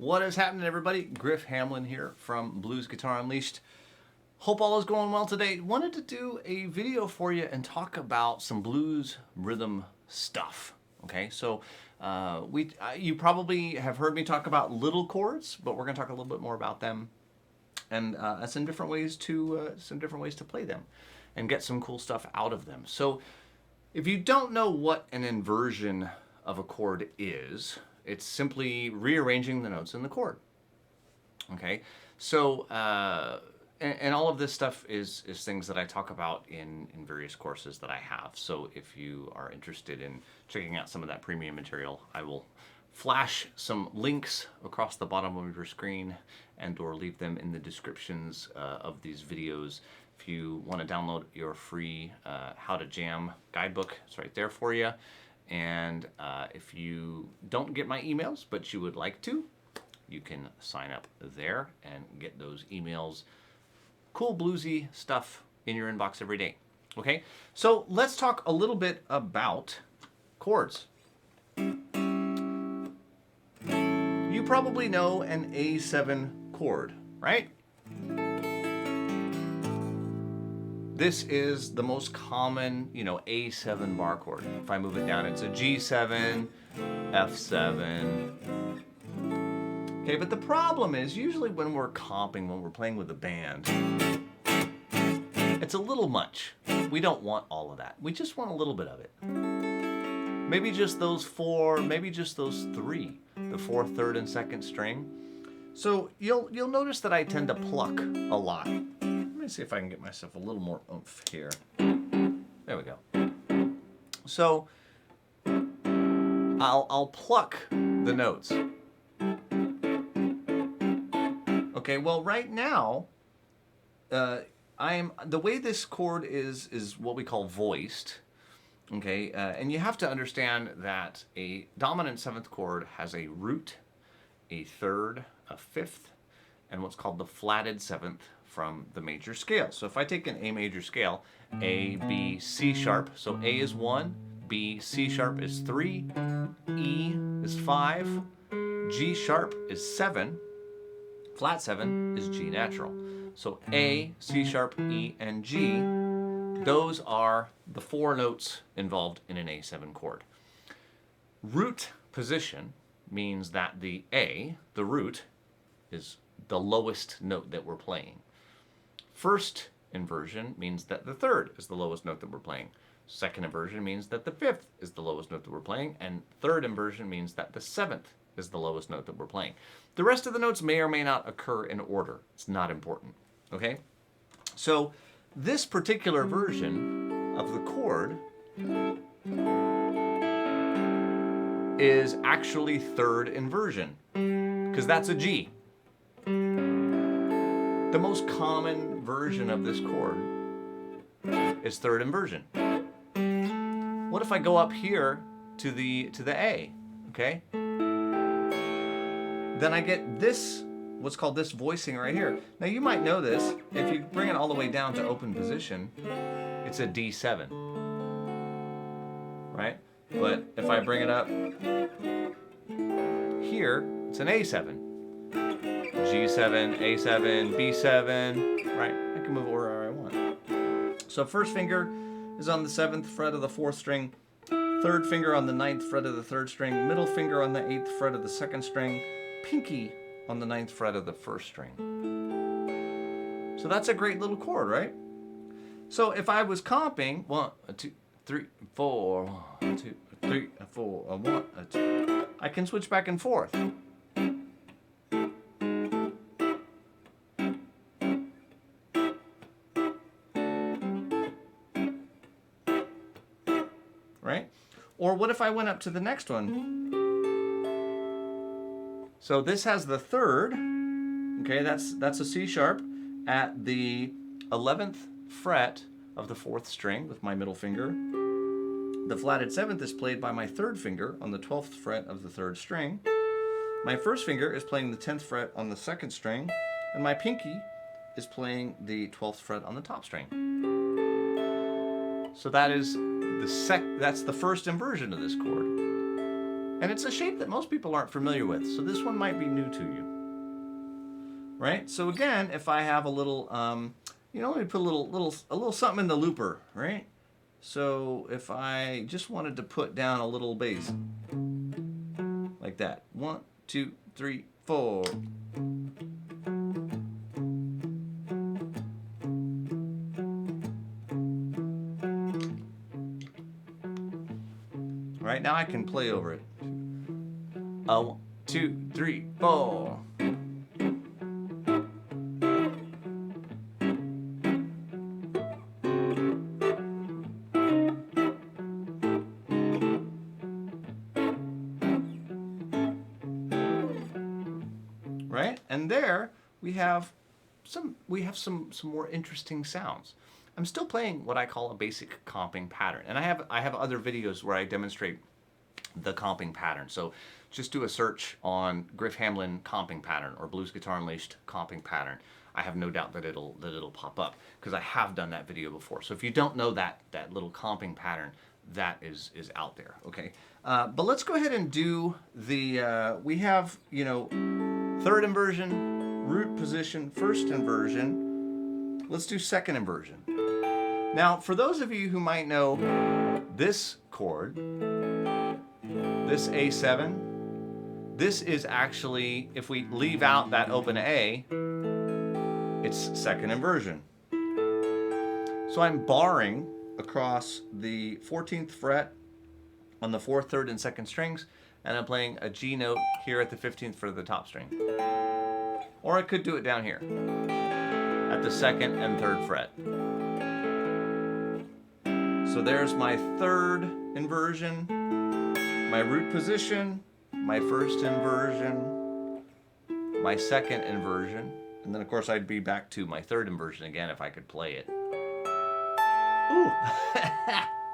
What is happening, everybody? Griff Hamlin here from Blues Guitar Unleashed. Hope all is going well today. Wanted to do a video for you and talk about some blues rhythm stuff. Okay, so you probably have heard me talk about little chords, but we're going to talk a little bit more about them and some different ways to play them and get some cool stuff out of them. So, if you don't know what an inversion of a chord is, it's simply rearranging the notes in the chord. Okay, so and all of this stuff is things that I talk about in various courses that I have. So if you are interested in checking out some of that premium material, I will flash some links across the bottom of your screen and/or leave them in the descriptions of these videos. If you want to download your free How to Jam guidebook, it's right there for you. And if you don't get my emails, but you would like to, you can sign up there and get those emails. Cool bluesy stuff in your inbox every day. Okay, so let's talk a little bit about chords. You probably know an A7 chord, right? This is the most common, A7 bar chord. If I move it down, it's a G7, F7. Okay, but the problem is usually when we're comping, when we're playing with a band, it's a little much. We don't want all of that. We just want a little bit of it. Maybe just those four, maybe just those three, the fourth, third, and second string. So you'll notice that I tend to pluck a lot. Let me see if I can get myself a little more oomph here. There we go. So I'll pluck the notes. Okay, well right now, the way this chord is what we call voiced. Okay, and you have to understand that a dominant seventh chord has a root, a third, a fifth, and what's called the flatted seventh from the major scale. So if I take an A major scale, A, B, C sharp, so A is 1, B, C sharp is 3, E is 5, G sharp is 7, flat 7 is G natural. So A, C sharp, E, and G, those are the four notes involved in an A7 chord. Root position means that the A, the root, is the lowest note that we're playing. First inversion means that the third is the lowest note that we're playing. Second inversion means that the fifth is the lowest note that we're playing. And third inversion means that the seventh is the lowest note that we're playing. The rest of the notes may or may not occur in order. It's not important, okay? So this particular version of the chord is actually third inversion, because that's a G. The most common version of this chord is third inversion. What if I go up here to the A, okay? Then I get this, what's called this voicing right here. Now you might know this, if you bring it all the way down to open position, it's a D7, right? But if I bring it up here, it's an A7. G7, A7, B7, right? I can move it wherever I want. So first finger is on the 7th fret of the 4th string, third finger on the 9th fret of the 3rd string, middle finger on the 8th fret of the 2nd string, pinky on the 9th fret of the 1st string. So that's a great little chord, right? So if I was comping 1, 2, 3, 4, 1, 2, 3, 4, 1, 2, I can switch back and forth. Right? Or what if I went up to the next one? So this has the third, okay, that's a C sharp at the 11th fret of the 4th string with my middle finger. The flatted 7th is played by my third finger on the 12th fret of the 3rd string. My first finger is playing the 10th fret on the 2nd string, and my pinky is playing the 12th fret on the top string. So that is that's the first inversion of this chord. And it's a shape that most people aren't familiar with, so this one might be new to you. Right? So again, if I have a little, let me put a little something in the looper, right? So if I just wanted to put down a little bass, like that. 1, 2, 3, 4. Right, now I can play over it. 1, 2, 3, 4. Right, and there we have some more interesting sounds. I'm still playing what I call a basic comping pattern, and I have other videos where I demonstrate the comping pattern. So just do a search on Griff Hamlin comping pattern or Blues Guitar Unleashed comping pattern. I have no doubt that it'll pop up because I have done that video before. So if you don't know that little comping pattern, that is out there. Okay, but let's go ahead and do the we have third inversion, root position, first inversion. Let's do second inversion. Now, for those of you who might know this chord, this A7, this is actually, if we leave out that open A, it's second inversion. So I'm barring across the 14th fret on the 4th, 3rd, and 2nd strings, and I'm playing a G note here at the 15th for the top string. Or I could do it down here at the 2nd and 3rd fret. So there's my third inversion, my root position, my first inversion, my second inversion, and then of course I'd be back to my third inversion again if I could play it. Ooh,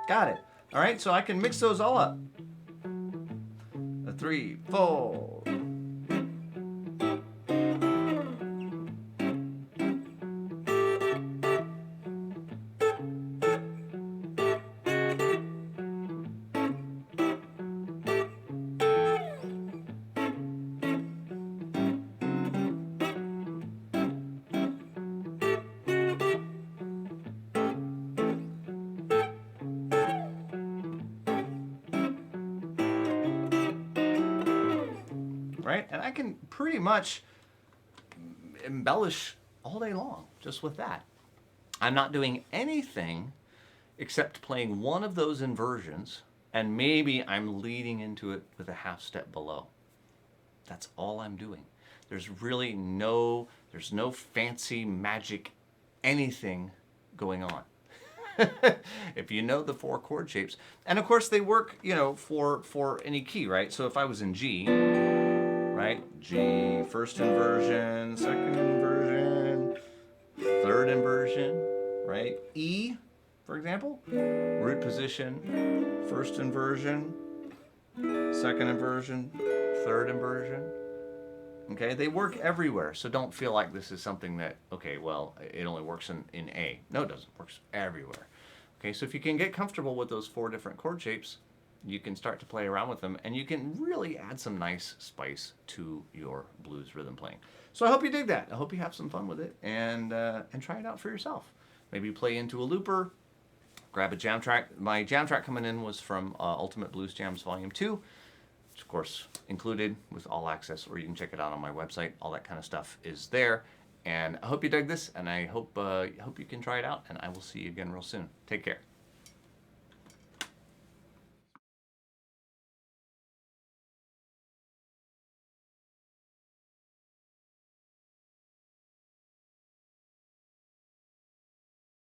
got it. All right, so I can mix those all up. 3, 4. Right? And I can pretty much embellish all day long just with that. I'm not doing anything except playing one of those inversions, and maybe I'm leading into it with a half step below. That's all I'm doing. There's really no fancy magic anything going on. If you know the 4 chord shapes, and of course they work, for any key, right? So if I was in G, right? G, first inversion, second inversion, third inversion, right? E, for example, root position, first inversion, second inversion, third inversion. Okay, they work everywhere, so don't feel like this is something that, okay, well, it only works in A. No, it doesn't. It works everywhere. Okay, so if you can get comfortable with those 4 different chord shapes, you can start to play around with them, and you can really add some nice spice to your blues rhythm playing. So I hope you dig that. I hope you have some fun with it, and try it out for yourself. Maybe play into a looper, grab a jam track. My jam track coming in was from Ultimate Blues Jams Volume 2, which of course included with all access, or you can check it out on my website. All that kind of stuff is there. And I hope you dug this, and I hope you can try it out, and I will see you again real soon. Take care.